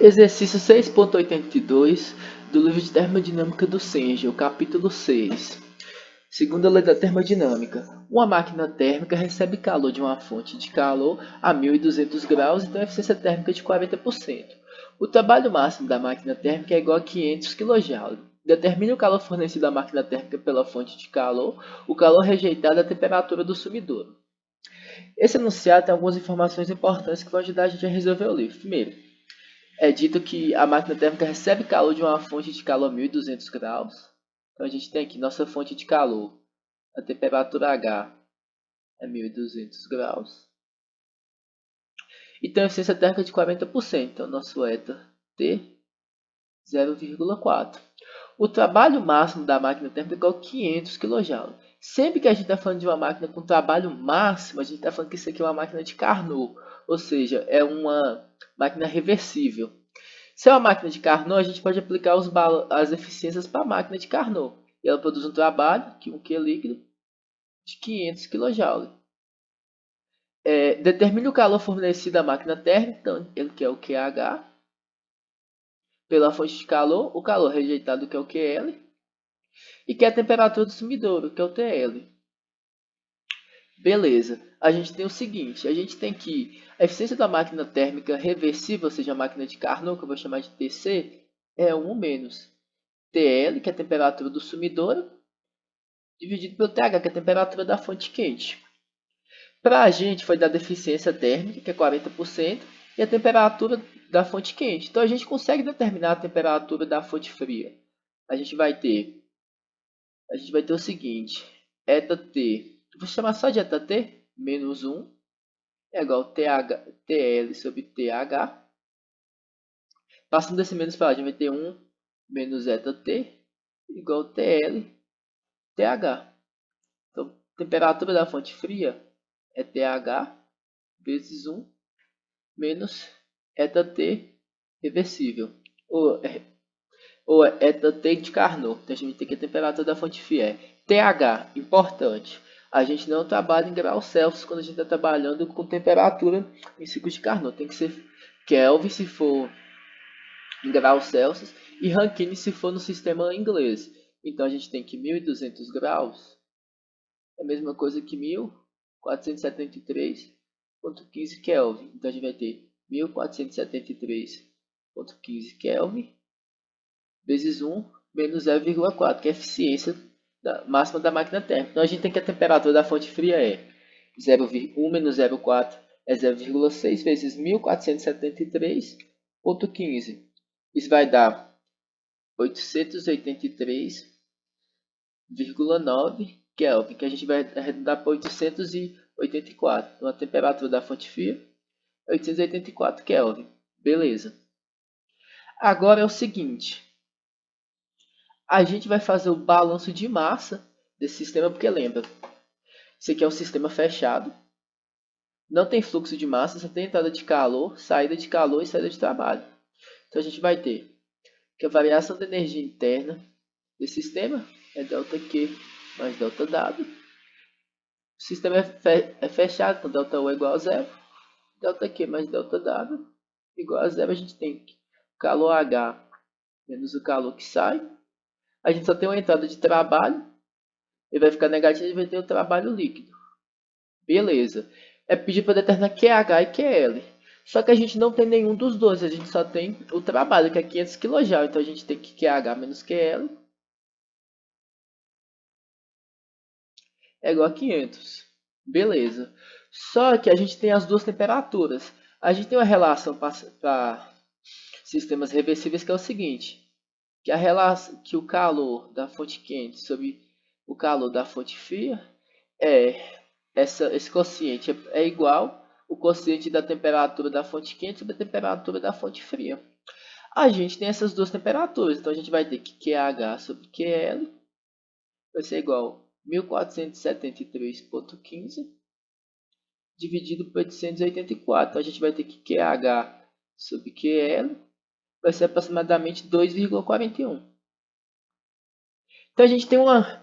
Exercício 6.82 do livro de termodinâmica do Senge, o capítulo 6. Segunda lei da termodinâmica. Uma máquina térmica recebe calor de uma fonte de calor a 1200 graus e tem uma eficiência térmica de 40%. O trabalho máximo da máquina térmica é igual a 500 kJ. Determine o calor fornecido à máquina térmica pela fonte de calor, o calor rejeitado e a temperatura do sumidouro. Esse enunciado tem algumas informações importantes que vão ajudar a gente a resolver o livro. Primeiro, é dito que a máquina térmica recebe calor de uma fonte de calor a 1200 graus. Então a gente tem aqui nossa fonte de calor. A temperatura H é 1200 graus. E tem uma eficiência térmica de 40%. Então nosso eta T 0,4. O trabalho máximo da máquina térmica é igual a 500 kJ. Sempre que a gente está falando de uma máquina com trabalho máximo, a gente está falando que isso aqui é uma máquina de Carnot. Ou seja, é uma máquina reversível. Se é uma máquina de Carnot, a gente pode aplicar as eficiências para a máquina de Carnot. E ela produz um trabalho, que 1 Q líquido, de 500 kJ. Determine o calor fornecido à máquina térmica, então, ele que é o QH, pela fonte de calor, o calor rejeitado, que é o QL, e que é a temperatura do sumidouro, que é o TL. Beleza, a gente tem o seguinte, a gente tem que a eficiência da máquina térmica reversível, ou seja, a máquina de Carnot, que eu vou chamar de TC, é 1 menos TL, que é a temperatura do sumidouro, dividido pelo TH, que é a temperatura da fonte quente. Para a gente foi dada a eficiência térmica, que é 40%, e a temperatura da fonte quente. Então a gente consegue determinar a temperatura da fonte fria. A gente vai ter o seguinte, eta T, vou chamar só de eta T, menos 1, é igual a TL sobre TH. Passando desse menos para lá, a gente vai ter 1 menos eta T, igual a TL, TH. Então, temperatura da fonte fria é TH vezes 1 menos eta T reversível, ou eta T de Carnot. Então a gente tem que a temperatura da fonte fria é TH, importante. A gente não trabalha em graus Celsius quando a gente está trabalhando com temperatura em ciclo de Carnot. Tem que ser Kelvin se for em graus Celsius e Rankine se for no sistema inglês. Então a gente tem que 1200 graus é a mesma coisa que 1473,15 Kelvin. Então a gente vai ter 1473,15 Kelvin vezes 1 menos 0,4, que é a eficiência máxima da máquina térmica. Então a gente tem que a temperatura da fonte fria é 1 menos 0,4 é 0,6 vezes 1473,15. Isso vai dar 883,9 Kelvin, que a gente vai arredondar para 884. Então a temperatura da fonte fria é 884 Kelvin. Beleza. Agora é o seguinte, a gente vai fazer o balanço de massa desse sistema, porque lembra, isso aqui é um sistema fechado, não tem fluxo de massa, só tem entrada de calor, saída de calor e saída de trabalho. Então a gente vai ter que a variação da energia interna desse sistema é ΔQ mais ΔW. O sistema é fechado, então ΔU é igual a zero. ΔQ mais ΔW igual a zero. A gente tem calor H menos o calor que sai. A gente só tem uma entrada de trabalho. Ele vai ficar negativo e vai ter o trabalho líquido. Beleza. É pedir para determinar QH e QL. Só que a gente não tem nenhum dos dois. A gente só tem o trabalho, que é 500 kJ. Então a gente tem que QH menos QL é igual a 500. Beleza. Só que a gente tem as duas temperaturas. A gente tem uma relação para sistemas reversíveis que é o seguinte. Que a relação que o calor da fonte quente sobre o calor da fonte fria esse quociente é igual o quociente da temperatura da fonte quente sobre a temperatura da fonte fria. A gente tem essas duas temperaturas, então a gente vai ter que QH sobre QL vai ser igual a 1473,15 dividido por 884. Então a gente vai ter que QH sobre QL vai ser aproximadamente 2,41. Então a gente tem uma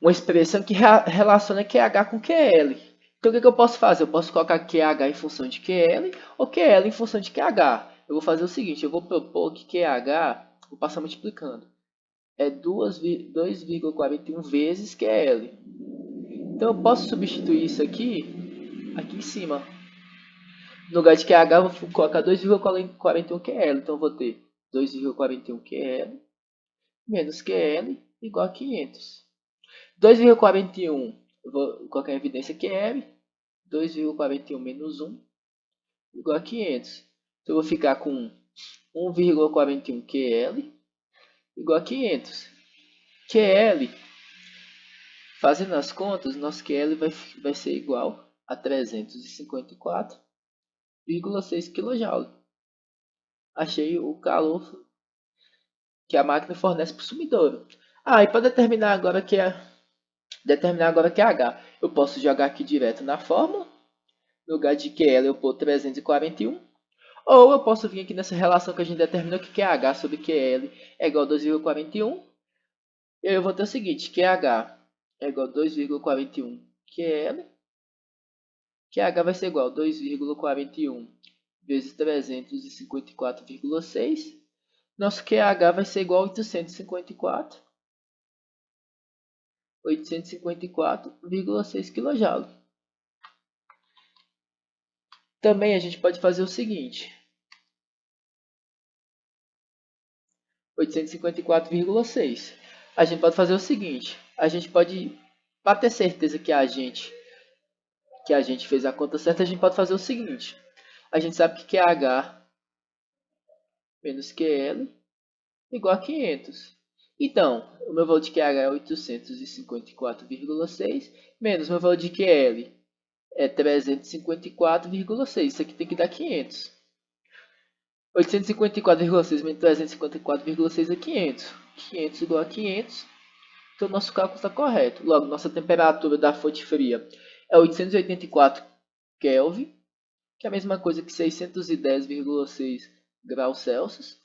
expressão que relaciona QH com QL. Então o que eu posso fazer? Eu posso colocar QH em função de QL ou QL em função de QH. eu vou fazer o seguinte, eu vou propor que QH, vou passar multiplicando, é 2,41 vezes QL. Então eu posso substituir isso aqui em cima. No lugar de QH, eu vou colocar 2,41 QL. Então eu vou ter 2,41 QL menos QL igual a 500. 2,41, eu vou colocar em evidência QL. 2,41 menos 1 igual a 500. Então eu vou ficar com 1,41 QL igual a 500. QL, fazendo as contas, nosso QL vai ser igual a 354,6 kJ. Achei o calor que a máquina fornece para o sumidouro. E para determinar agora que é H, eu posso jogar aqui direto na fórmula. No lugar de QL eu pôr 341. Ou eu posso vir aqui nessa relação que a gente determinou que QH sobre QL é igual a 2,41. E aí eu vou ter o seguinte, QH é igual a 2,41 QL. QH vai ser igual a 2,41 vezes 354,6. Nosso QH vai ser igual a 854,6 kJ. Também a gente pode fazer o seguinte. 854,6. A gente pode fazer o seguinte. A gente pode, para ter certeza que a gente fez a conta certa, a gente pode fazer o seguinte. A gente sabe que QH menos QL igual a 500. Então, o meu valor de QH é 854,6 menos o meu valor de QL é 354,6. Isso aqui tem que dar 500. 854,6 menos 354,6 é 500. 500 igual a 500. Então, nosso cálculo está correto. Logo, nossa temperatura da fonte fria é 884 Kelvin, que é a mesma coisa que 610,6 graus Celsius.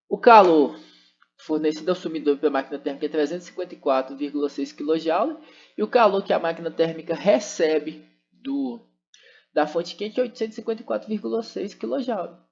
O calor fornecido ao sumidor pela máquina térmica é 354,6 kJ. E o calor que a máquina térmica recebe da fonte quente é 854,6 kJ.